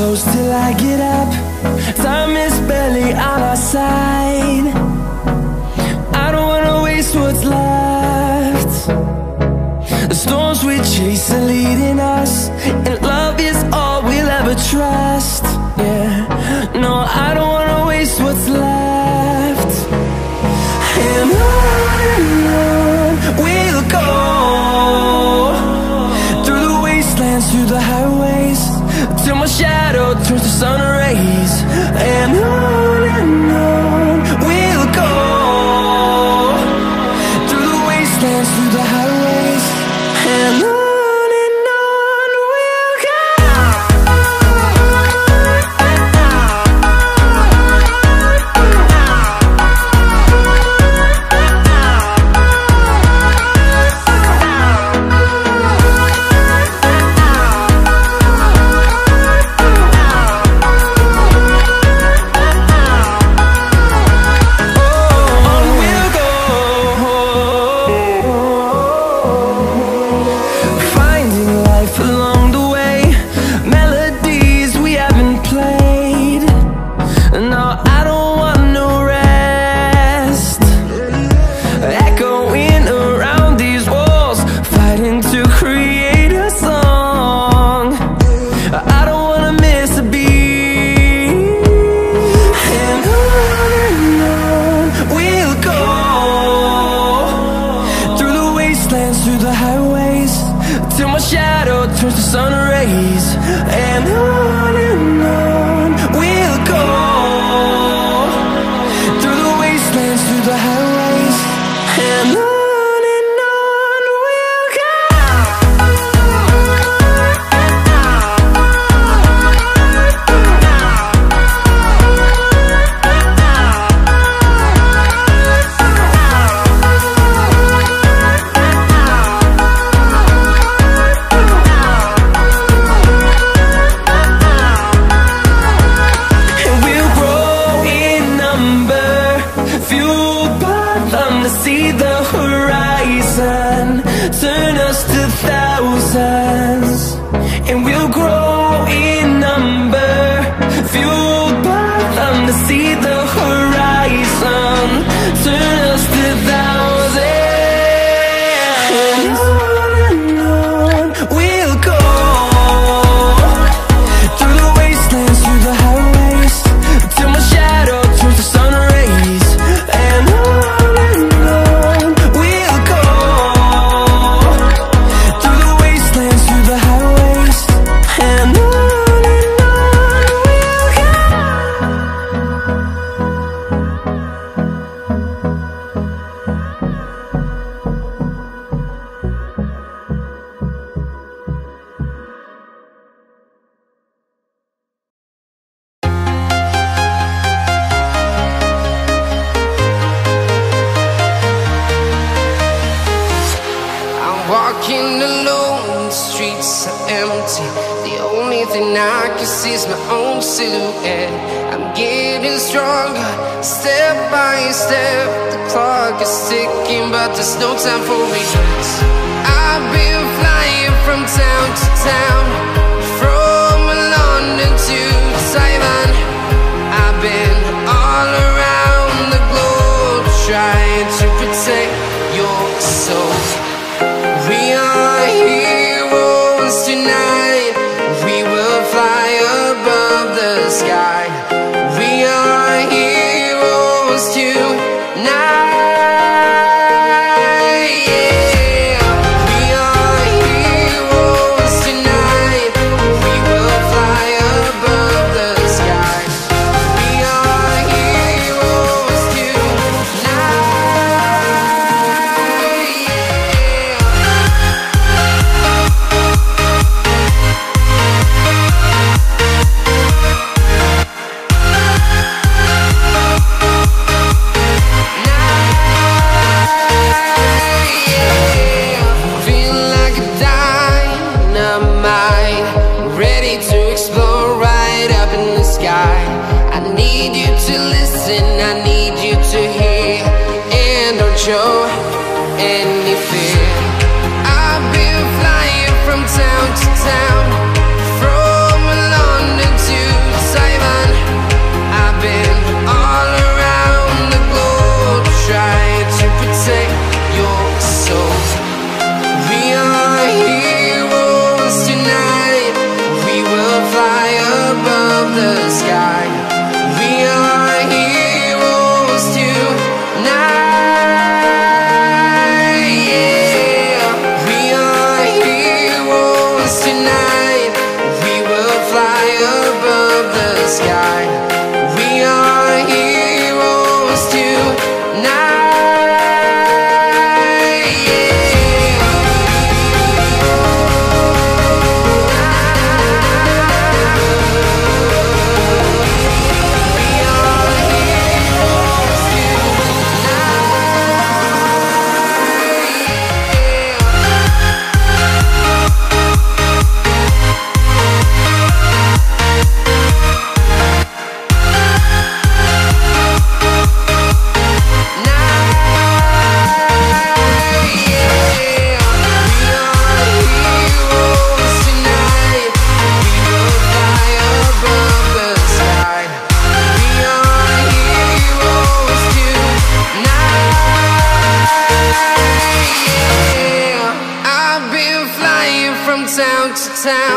close till I get up. Time is barely on our side. I don't wanna waste what's left. The storms we chase are leading us, and love is all we'll ever trust. Yeah, no, I don't wanna waste what's left. And on we'll go, through the wastelands, through the highways, till my shadow turns to sun rays. And on we'll go, through the wastelands, through the highways, and on we'll go. Walking alone, the streets are empty. The only thing I can see is my own silhouette. I'm getting stronger, step by step. The clock is ticking, but there's no time for regrets. I've been flying from town to town, from London to Taiwan. I've been all around the globe, trying to protect your soul. We are heroes tonight. We will fly above the sky. We are heroes tonight. Yeah. We are heroes tonight. We will fly above the sky. We are heroes tonight. Show any fear. I've been flying from town to town, from London to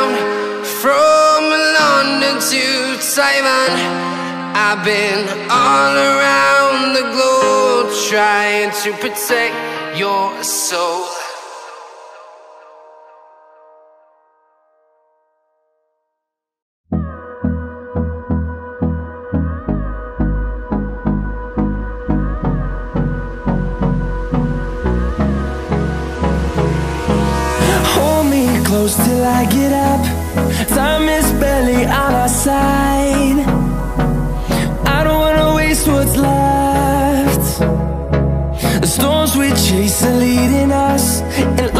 around, from London to Taiwan. I've been all around the globe trying to protect your soul. Close till I get up. Time is barely on our side. I don't wanna waste what's left. The storms we chase are leading us, and